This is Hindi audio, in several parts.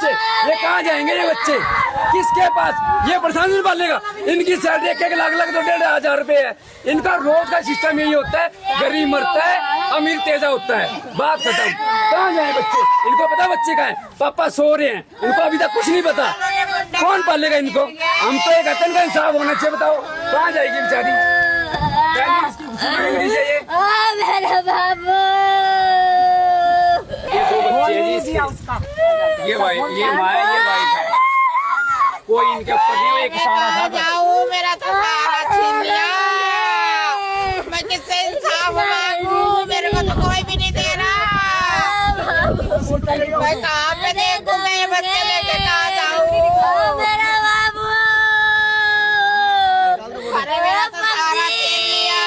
बच्चे, ये कहाँ जाएंगे ये बच्चे, किसके पास? ये प्रशासन पालेगा। इनकी सैलरी एक लाख तो 1,500 रुपए है। इनका रोज का सिस्टम यही होता है, गरीब मरता है, अमीर तेजा होता है, बात खत्म। कहाँ जाए बच्चे? इनको पता बच्चे कहाँ हैं? पापा सो रहे हैं, इनको अभी तक कुछ नहीं पता। कौन पालेगा इनको? हम तो एक अतन का इंसाफ होना चाहिए। बताओ कहाँ जाएगी बेचारी? मेरा बाबू, ये 2 बच्चे हैं जी, ये माँ है, ये वाइफ है। कोई इनके ऊपर नहीं, एक सहारा था। मेरा तो सहारा छीन लिया। मैं किससे इंसाफ मांगू? मेरे को तो कोई भी नहीं दे रहा। मैं कहाँ पे देखूं? मैं बच्चे लेके कहाँ जाऊँ? मेरा बाबू, अरे मेरा तो सहारा छीन लिया।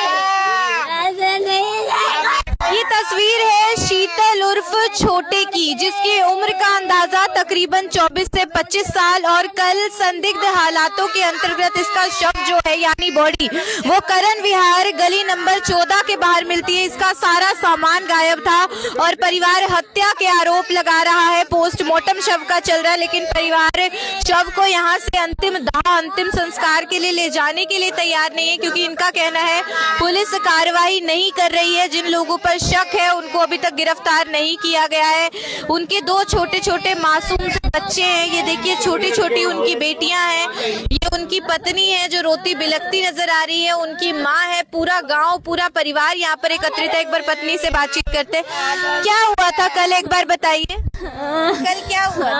ऐसे नहीं जाएगा। ये तस्वीर है शीतल उर्फ छोटे की, जिसकी उम्र का अंदाजा तकरीबन 24 से 25 साल और कल संदिग्ध हालातों के अंतर्गत इसका शव जो है यानी बॉडी वो करण विहार गली नंबर 14 के बाहर मिलती है। इसका सारा सामान गायब था और परिवार हत्या के आरोप लगा रहा है। पोस्टमार्टम शव का चल रहा है, लेकिन परिवार शव को यहाँ से अंतिम संस्कार के लिए ले जाने के लिए तैयार नहीं है, क्योंकि इनका कहना है पुलिस कार्रवाई नहीं कर रही है। जिन लोगों पर शक है उनको अभी तक गिरफ्तार नहीं किया गया है। उनके 2 छोटे छोटे मासूम से बच्चे हैं, ये देखिए छोटी छोटी उनकी बेटियां हैं। ये उनकी पत्नी है जो रोती बिलखती नजर आ रही है, उनकी माँ है। पूरा गांव, पूरा परिवार यहाँ पर एकत्रित है। एक बार पत्नी से बातचीत करते। क्या हुआ था कल, एक बार बताइए, कल क्या हुआ?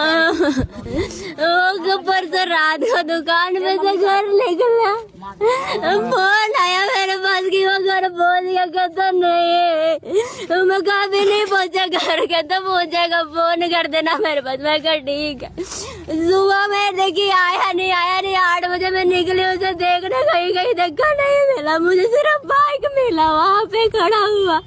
वो परसों रात को दुकान में से घर निकला, फोन आया मेरे पास कि वो घर पहुंच गया। कहता नहीं, मैं कभी नहीं पहुंचा घर। कहता पहुंचेगा, फोन कर देना मेरे पास। मैं कहा ठीक है। सुबह में देखी आया नहीं। 8 बजे मैं निकली उसे देखने, कहीं धक्का नहीं मिला मुझे, सिर्फ बाइक मिला वहाँ पे खड़ा हुआ।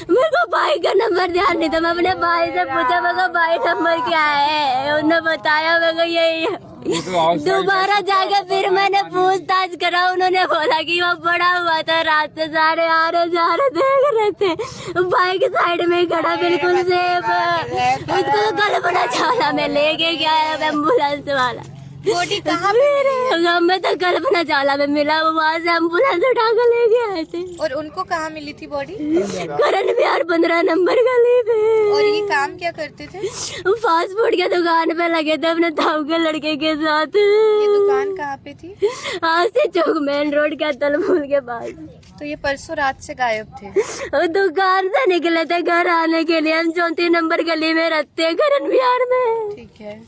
मेरे को बाइक का नंबर ध्यान नहीं था। मैं अपने भाई से पूछा, मैं कहा बाइक नंबर क्या है? उन्होंने बताया, मैं कहा यही है। दोबारा जाके फिर मैंने पूछताछ करा, उन्होंने बोला कि वो बड़ा हुआ था, रात से सारे आ रहे जा रहे देख रहे थे, बाइक साइड में खड़ा बिल्कुल सेफ। उसको तो कल्पना चावला में लेके गया है एम्बुलेंस वाला। बॉडी कहाँ पे? मैं तो कल्पना चावला में मिला, वो वहाँ से एम्बुलेंस उठा कर ले गए थे। और उनको कहाँ मिली थी बॉडी? करण विहार 15 नंबर गली पे। और ये काम क्या करते थे? फास्ट फूड के दुकान पे लगे थे अपने ताऊ के लड़के के साथ। ये दुकान कहाँ पे थी? से चौक मेन रोड के तलपुल के पास। तो ये परसों रात से गायब थे? दुकान से निकले थे घर आने के लिए। हम 34 नंबर गली में रहते हैं करण विहार में। ठीक है,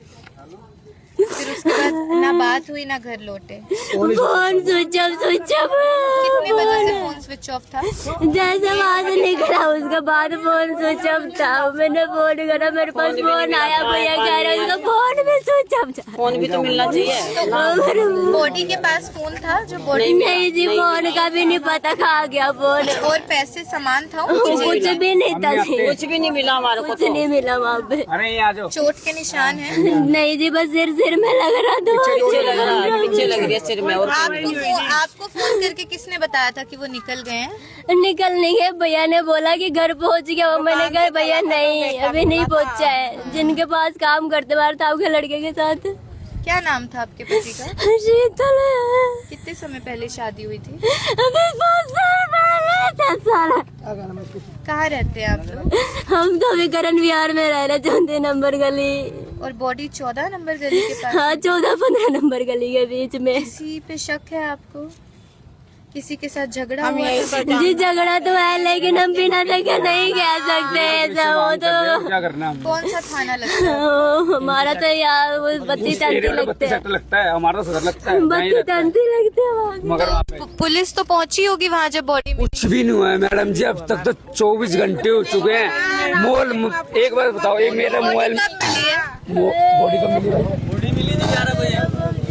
फिर उसके बाद ना बात हुई ना घर लौटे? Phone switch off. कितने बजे से फोन स्विच ऑफ था? जैसे वहाँ से निकला उसके बाद फोन स्विच ऑफ था। मैंने फोन करा, मेरे पास फोन आया, भैया कह रहे उसका फोन भी स्विच ऑफ था। फोन भी तो मिलना चाहिए। तो बॉडी के पास फोन था जो बॉडी? नहीं जी, फोन का भी नहीं पता कहाँ गया फोन। और पैसे सामान था? कुछ भी नहीं था, कुछ भी नहीं मिला हमारे को। कुछ नहीं मिला वहाँ पे। अरे आ जाओ। चोट के निशान है? नहीं जी, बस सिर में लग रहा था। पीछे लग रही है सिर में। और आपको फोन करके किसने बताया था कि वो निकल गए हैं? निकल नहीं है, भैया ने बोला कि घर पहुंच गया वो। मैंने कहा भैया नहीं, अभी नहीं पहुंचा है। जिनके पास काम करते बाहर था के लड़के के साथ। क्या नाम था आपके पति का? शीतल। कितने समय पहले शादी हुई थी? अभी 5 साल पहले, 10 साल। कहाँ रहते हैं आप लोग? हम तो अभी करण विहार में रह रहे, 34 नंबर गली। और बॉडी 14 नंबर गली के पास? हाँ, 14-15 नंबर गली के बीच में। किसी पे शक है आपको? किसी के साथ झगड़ा हुआ था? जी झगड़ा तो है, लेकिन हम बिना देखे नहीं कह सकते ऐसा। वो तो क्या करना है? कौन सा थाना लगता है? हमारा तो यार वो 32-33 लगते हैं। लगता है, हमारा सदर लगता है। 32-33 लगते हैं। मगर वहाँ पे पुलिस तो पहुंची होगी वहाँ जब बॉडी? कुछ भी नहीं हुआ है मैडम जी, अब तक तो 24 घंटे हो चुके हैं। एक बार बताओ, एक मेरा मोबाइल बॉडी कब मिली?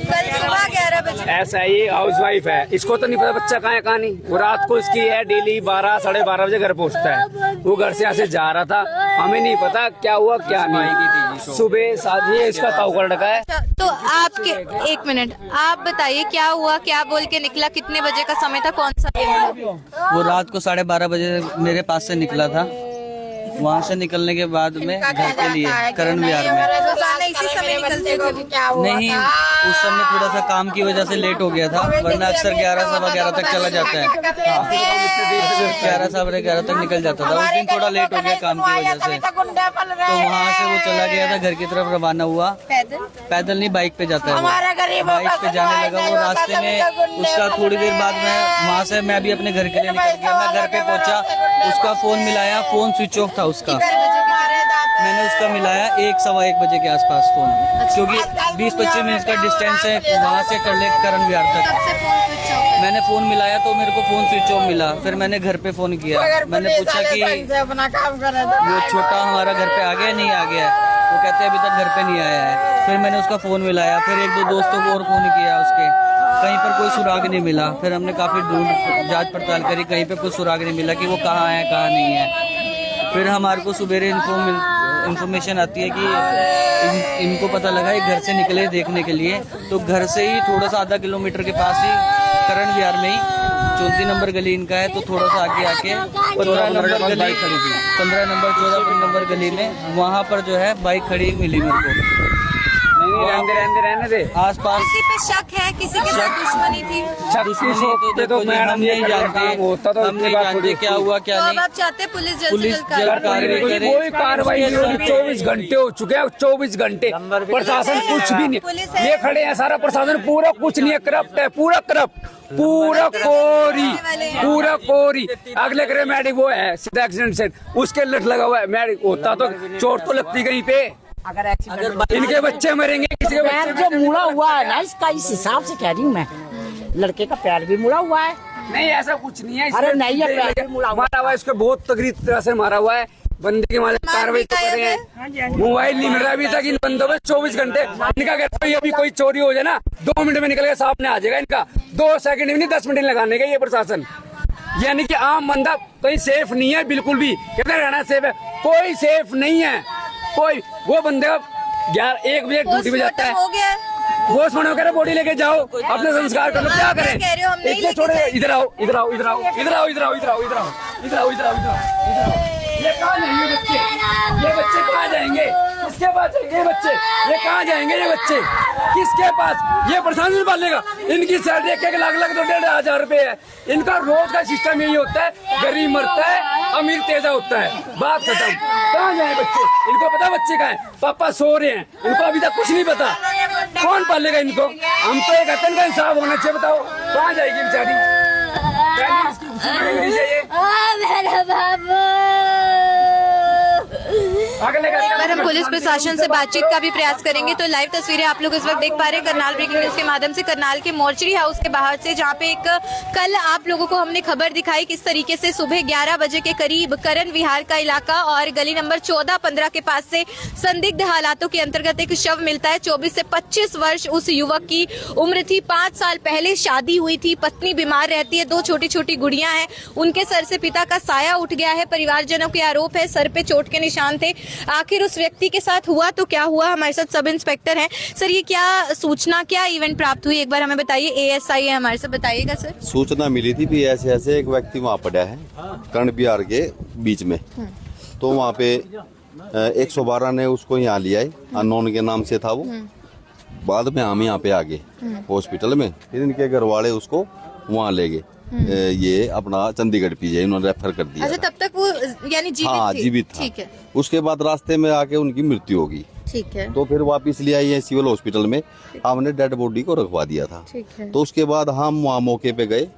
कल सुबह 11 बजे। ऐसा ये हाउस वाइफ है, इसको तो नहीं पता बच्चा कहाँ है कहाँ नहीं। वो रात को इसकी है डेली 12 साढ़े 12 बजे घर पहुँचता है। वो घर से यहाँ से जा रहा था, हमें नहीं पता क्या हुआ क्या नहीं। सुबह साझे इसका ताऊ कर रखा है। तो आपके, एक मिनट, आप बताइए क्या हुआ, क्या बोल के निकला, कितने बजे का समय था, कौन सा दिन था? वो रात को 12:30 बजे मेरे पास से निकला था। वहाँ से निकलने के बाद में घर के लिए करण विहार में रोजाना इसी समय निकलते थे? नहीं, उस समय थोड़ा सा काम की वजह से लेट हो गया था, वरना अक्सर 11 सवा 11 तक चला जाता है। अक्सर 11 सवा 11 तक निकल जाता था। उस दिन थोड़ा लेट हो गया काम की वजह से, तो वहाँ से वो चला गया था, घर की तरफ रवाना हुआ। पैदल नहीं, बाइक पे जाता है वो। बाइक पे जाने लगा वो। रास्ते में उसका थोड़ी देर बाद में वहाँ से मैं भी अपने घर के लिए निकल गया। मैं घर पे पहुँचा, उसका फोन मिलाया, फोन स्विच ऑफ था उसका। मैंने उसका मिलाया 1 सवा 1 बजे के आसपास फोन, क्योंकि 20-25 मिनट का डिस्टेंस है वहाँ से करण विहार तक। मैंने फोन मिलाया तो मेरे को फोन स्विच ऑफ मिला। फिर मैंने घर पे फोन किया, मैंने पूछा कि वो छोटा हमारा घर पे आ गया नहीं आ गया है। वो कहते हैं अभी तक घर पे नहीं आया है। फिर मैंने उसका फोन मिलाया, फिर 1-2 दोस्तों को और फोन किया उसके, कहीं पर कोई सुराग नहीं मिला। फिर हमने काफी ढूंढ जांच पड़ताल करी, कहीं पे कोई सुराग नहीं मिला कि वो कहाँ है कहाँ नहीं है। फिर हमारे को सुबेरे इन्फॉर्मेशन आती है कि इनको पता लगा ये घर से निकले देखने के लिए। तो घर से ही थोड़ा सा आधा किलोमीटर के पास ही करण विहार में ही 34 नंबर गली इनका है, तो थोड़ा सा आगे आके 15 नंबर गली खड़ी थी, 15 नंबर 14 नंबर गली में वहाँ पर जो है बाइक खड़ी मिली मेरे को। रहने दे। आसपास किसी पे शक है, किसी के साथ दुश्मनी थी? हम नहीं जानते क्या हुआ क्या तो अब नहीं। आप चाहते हैं पुलिस जल्द से पुलिस जल्द जल्द कार्रवाई करे। कोई कार्रवाई नहीं हो रही। 24 घंटे हो चुके हैं, 24 घंटे प्रशासन कुछ भी नहीं। ये खड़े हैं, सारा प्रशासन पूरा कुछ नहीं है, करप्ट है, पूरा करप्ट, पूरा कोरी। अगले करे मैडिक वो है सीधा एक्सीडेंट से, उसके लट लगा हुआ है। मैडिक होता तो चोट तो लगती कहीं पे। अगर इनके बच्चे मरेंगे, किसी के पैर जो मुड़ा हुआ है ना, इसका इस हिसाब से कह रही हूँ मैं, लड़के का पैर भी मुड़ा हुआ है। नहीं, ऐसा कुछ नहीं है। अरे नहीं है, पैर भी मुड़ा हुआ मारा हुआ है, इसको बहुत तगड़ी तरह से मारा हुआ है। बंदे के मारे कार्रवाई तो कर रहे हैं। मोबाइल नहीं मिल रहा अभी तक इन बंदों में। 24 घंटे इनका कहते अभी कोई चोरी हो जाए ना, 2 मिनट में निकल के सामने आ जाएगा। इनका 2 सेकंड भी नहीं, 10 मिनट लगाने का ये प्रशासन। यानी कि आम बंदा कहीं सेफ नहीं है बिल्कुल भी। कहते रहना सेफ है, कोई सेफ नहीं है कोई। वो बंदे 1 बजे ड्यूटी पे जाता है, हो गया पोस्टमार्टम वगैरह बॉडी लेके जाओ, अपने संस्कार कर लो, क्या करें। कह रहे हो हम नहीं इतने छोड़े। इधर आओ, इधर आओ, इधर आओ, इधर आओ, इधर आओ, इधर आओ, इधर आओ, इधर आओ, इधर आओ, इधर आओ। ये कहाँ जाएंगे बच्चे? ये बच्चे कहाँ जाएंगे? किसके पास जाएंगे ये बच्चे? ये कहाँ जाएंगे ये बच्चे? किसके पास? ये प्रशासन पालेगा। इनकी सैलरी 1-1 लाख 2,500 रुपए है। इनका रोज का सिस्टम यही होता है, गरीब मरता है, अमीर तेजा होता है, बात खत्म। कहाँ जाए बच्चे? इनको पता बच्चे कहाँ है? पापा सो रहे हैं, इनको अभी तक कुछ नहीं पता। कौन पालेगा इनको? हम तो एक अतन का इंसाफ होना चाहिए। बताओ कहाँ जाएगी बेचारी? मेरा बाबू। अगर हम पुलिस प्रशासन से बातचीत का भी प्रयास करेंगे तो लाइव तस्वीरें आप लोग इस वक्त देख पा रहे हैं करनाल ब्रेकिंग न्यूज के माध्यम से, करनाल के मोर्चरी हाउस के बाहर से, जहां पे एक कल आप लोगों को हमने खबर दिखाई किस तरीके से सुबह 11 बजे के करीब करण विहार का इलाका और गली नंबर 14-15 के पास से संदिग्ध हालातों के अंतर्गत एक शव मिलता है। 24 से 25 वर्ष उस युवक की उम्र थी। 5 साल पहले शादी हुई थी, पत्नी बीमार रहती है, 2 छोटी-छोटी गुड़ियां हैं। उनके सर से पिता का साया उठ गया है। परिवारजनों के आरोप है सर पे चोट के निशान थे। आखिर उस व्यक्ति के साथ हुआ तो क्या हुआ? हमारे साथ सब इंस्पेक्टर हैं। सर, ये क्या सूचना, क्या इवेंट प्राप्त हुई, एक बार हमें बताइए। ASI है हमारे साथ, बताइएगा सर। सूचना मिली थी कि ऐसे ऐसे एक व्यक्ति वहाँ पड़ा है कर्ण विहार के बीच में, तो वहाँ पे 112 ने उसको यहाँ लिया है, अननोन के नाम से था वो। बाद में हम यहाँ पे आ गए हॉस्पिटल में, फिर इनके घर वाले उसको वहाँ ले गए। ये अपना चंडीगढ़ PGI इन्होंने रेफर कर दिया। अच्छा, तब तक वो यानी जीवित हाँ थी? जीवित था। ठीक है। उसके बाद रास्ते में आके उनकी मृत्यु होगी। ठीक है। तो फिर वापस ले आई है सिविल हॉस्पिटल में, हमने डेड बॉडी को रखवा दिया था। ठीक है। तो उसके बाद हम वहाँ मौके पे गए,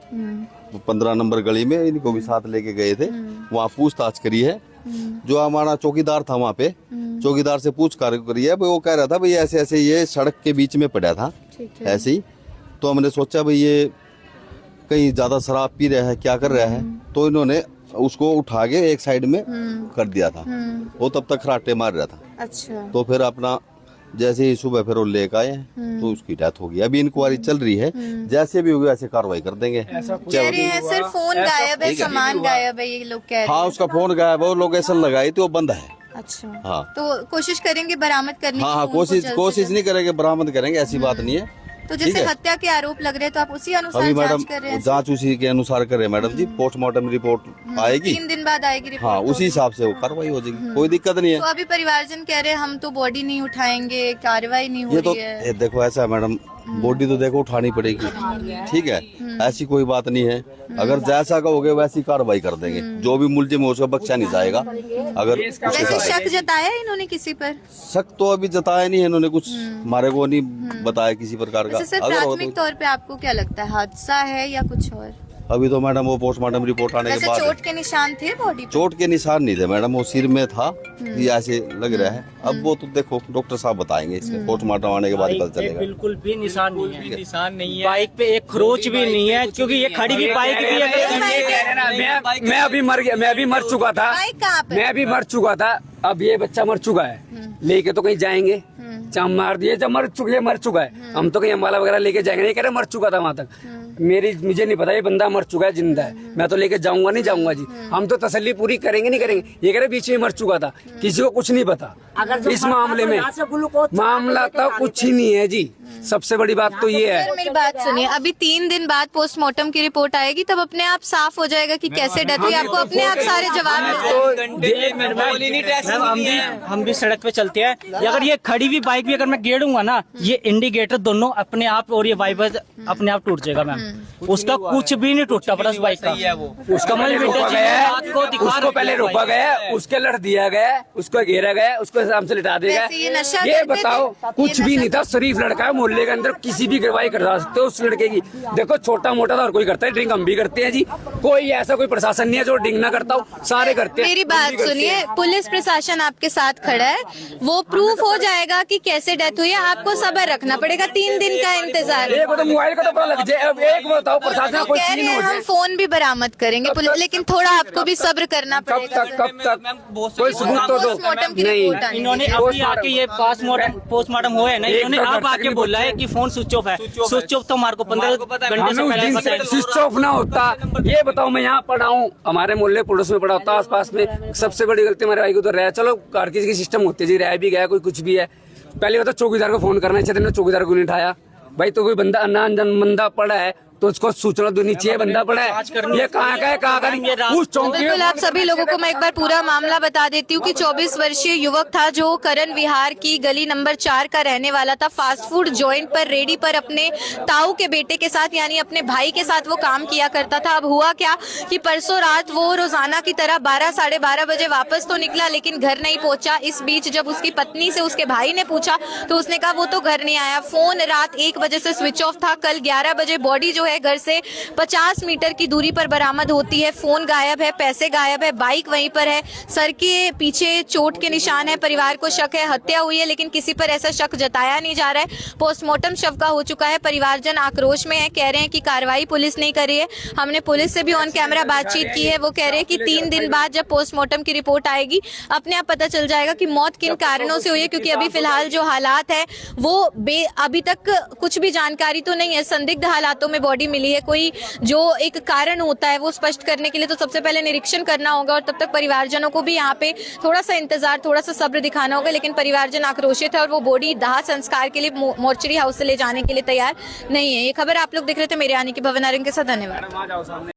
15 नंबर गली में इनको भी साथ लेके गए थे। वहाँ पूछताछ करी है। जो हमारा चौकीदार था वहाँ पे, चौकीदार से पूछ करी है, वो कह रहा था भाई ऐसे ऐसे ये सड़क के बीच में पड़ा था ऐसे ही। तो हमने सोचा भाई ये कहीं ज्यादा शराब पी रहा है, क्या कर रहा है, तो इन्होंने उसको उठा के एक साइड में कर दिया था। वो तब तक खराटे मार रहा था। अच्छा। तो फिर अपना जैसे ही सुबह फिर वो लेकर आए तो उसकी डेथ हो गई। अभी इंक्वायरी चल रही है, जैसे भी होगी वैसे कार्रवाई कर देंगे। कह रहे हैं सर फोन गायब है, सामान गायब है, ये लोग कह रहे हैं। हाँ, उसका फोन गायब है, वो लोकेशन लगाई थी, वो बंद है। अच्छा। हाँ, तो कोशिश करेंगे बरामद करने की। हाँ, कोशिश नहीं करेंगे, बरामद करेंगे, ऐसी बात नहीं है। तो ठीक जैसे है। हत्या के आरोप लग रहे हैं तो आप उसी अनुसार अभी मैडम जांच कर रहे हैं? जांच उसी के अनुसार कर रहे हैं मैडम जी। पोस्टमार्टम रिपोर्ट आएगी, 3 दिन बाद आएगी रिपोर्ट। हाँ उसी हिसाब से वो कार्रवाई हो जाएगी, कोई दिक्कत नहीं है। तो अभी परिवारजन कह रहे हैं हम तो बॉडी नहीं उठाएंगे, कार्रवाई नहीं हो ये तो रही है। देखो ऐसा है मैडम, बॉडी तो देखो उठानी पड़ेगी, ठीक है, ऐसी कोई बात नहीं है। अगर जैसा कहोगे वैसी कार्रवाई कर देंगे, जो भी मुलजिम है उसको बख्शा नहीं जाएगा। अगर उसके वैसे साथ शक जताया इन्होंने किसी पर? शक तो अभी जताया नहीं है इन्होंने, कुछ हमारे को नहीं बताया किसी प्रकार का। वैसे सर अगर हो प्राथमिक तौर पे आपको क्या लगता है, हादसा है या कुछ और? अभी तो मैडम वो पोस्टमार्टम रिपोर्ट आने के वैसे बाद चोट के निशान थे बॉडी पे? चोट के निशान नहीं थे मैडम, वो सिर में था, ये ऐसे लग रहा है। अब वो तो देखो डॉक्टर साहब बताएंगे, इसके पोस्टमार्टम आने के बाद पता चलेगा। बिल्कुल भी निशान नहीं है, बाइक पे एक खरोच भी नहीं है, क्योंकि ये खड़ी हुई बाइक भी है। मैं अभी मर गया, मैं अभी मर चुका था, बाइक कहाँ पे? मैं अभी मर चुका था। अब ये बच्चा मर चुका है, लेके तो कहीं जाएंगे, चाम मार दिए, जब मर चुका है, हम तो कहीं अम्बाला वगैरह लेके जाएंगे नहीं, कह रहे मर चुका था वहां तक। मुझे नहीं पता ये बंदा मर चुका है जिंदा है, मैं तो लेके जाऊंगा नहीं जाऊंगा जी। हम तो तसल्ली पूरी करेंगे नहीं करेंगे, ये कह रहे बीच में मर चुका था, किसी को कुछ नहीं पता इस मामले में। मामला तो कुछ ही नहीं है जी, सबसे बड़ी बात तो ये है। सर मेरी बात सुनिए, अभी 3 दिन बाद पोस्टमार्टम की रिपोर्ट आएगी, तब अपने आप साफ हो जाएगा कि कैसे डेथ हुई, आपको अपने आप सारे जवाब मिल जाएंगे। हम भी सड़क पे चलते हैं, अगर ये खड़ी हुई बाइक भी अगर मैं गेड़ूंगा ना, ये इंडिकेटर दोनों अपने आप और ये वाइपर अपने आप टूट जाएगा मैम। उसका कुछ भी नहीं टूटा प्लस बाइक का, उसका पहले रोका गया है, उसको पहले रोका गया है, उसके लड़ दिया गया है, उसको घेरा गया है, उसको आराम से लिटा दिया वैसे ये गया। नशा ये करते बताओ थे? कुछ ये भी नशा- नहीं था, शरीफ लड़का है, मोहल्ले के अंदर किसी भी गिरवाई करवा सकते हो उस लड़के की। देखो छोटा मोटा था और कोई करता है, ड्रिंक हम भी करते हैं जी, कोई ऐसा कोई प्रशासन नहीं है जो ड्रिंक ना करता हो, सारे करते हैं। मेरी हम भी बात करते सुनिए, हैं। पुलिस प्रशासन आपके साथ खड़ा है, वो प्रूफ हो जाएगा कि कैसे डेथ हुई है, आपको सब्र रखना पड़ेगा, 3 दिन का इंतजार। एक तो मोबाइल का तो पता लग जाए, अब एक बताओ प्रशासन का कोई कह सीन रहे हैं हो हम जाए, फोन भी बरामद करेंगे पुलिस, लेकिन थोड़ा आपको भी सब्र करना कब पड़ेगा। तक कोई सबूत तो दो। पोस्टमार्टम की नहीं, रिपोर्ट आनी इन्होंने चाहिए। अभी आके ये पोस्टमार्टम हुआ है ना, एक इन्होंने तो अब घर तक आके नहीं बोला है कि फोन स्विच ऑफ है। स्विच ऑफ तो हमारे को 15 घंटे हमें से उस पहले दिन पता से है। स्विच ऑफ ना होता। ये बताओ, मैं यहाँ पढ़ा हूँ, हमारे मोहल्ले पड़ोस में पढ़ा होता, आसपास में। सबसे बड़ी गलती हमारे भाई को तो रहा, चलो हर किसी की सिस्टम होती है जी, रह भी गया कोई कुछ भी है। पहले बताओ चौकीदार को फोन करना चाहिए, चौकीदार को नहीं उठाया भाई। तो कोई बंदा अनजान बंदा पड़ा है तो उसको सूचना देनी चाहिए, बंदा पड़ा है, ये कहाँ का है, कहाँ का नहीं, उस चौकी। बिल्कुल, आप सभी लोगों को मैं एक बार पूरा मामला बता देती हूँ कि 24 वर्षीय युवक था जो करण विहार की गली नंबर 4 का रहने वाला था। फास्ट फूड जॉइंट पर रेडी पर अपने ताऊ के बेटे के साथ यानी अपने भाई के साथ वो काम किया करता था। अब हुआ क्या कि परसों रात वो रोजाना की तरह 12 साढ़े 12 बजे वापस तो निकला, लेकिन घर नहीं पहुंचा। इस बीच जब उसकी पत्नी से उसके भाई ने पूछा तो उसने कहा वो तो घर नहीं आया। फोन रात 1 बजे से स्विच ऑफ था। कल 11 बजे बॉडी जो है घर से 50 मीटर की दूरी पर बरामद होती है। फोन गायब है, पैसे गायब है, बाइक वहीं पर है, सर के पीछे चोट के निशान है। परिवार को शक है हत्या हुई है, लेकिन किसी पर ऐसा शक जताया नहीं जा रहा है। पोस्टमार्टम शव का हो चुका है। परिवारजन आक्रोश में है, कह रहे हैं कि कार्रवाई पुलिस नहीं कर रही है। हमने पुलिस से भी ऑन कैमरा बातचीत की है, वो कह रहे हैं कि 3 दिन बाद जब पोस्टमार्टम की रिपोर्ट आएगी अपने आप पता चल जाएगा कि मौत किन कारणों से हुई है, क्योंकि अभी फिलहाल जो हालात है वो अभी तक कुछ भी जानकारी तो नहीं है। संदिग्ध हालातों में बॉडी मिली है, कोई जो एक कारण होता है वो स्पष्ट करने के लिए तो सबसे पहले निरीक्षण करना होगा, और तब तक परिवारजनों को भी यहाँ पे थोड़ा सा इंतजार, थोड़ा सा सब्र दिखाना होगा। लेकिन परिवारजन आक्रोशित है और वो बॉडी दाह संस्कार के लिए मोर्चरी हाउस से ले जाने के लिए तैयार नहीं है। ये खबर आप लोग देख रहे थे मेरे आने की भवन आरंग के साथ। धन्यवाद।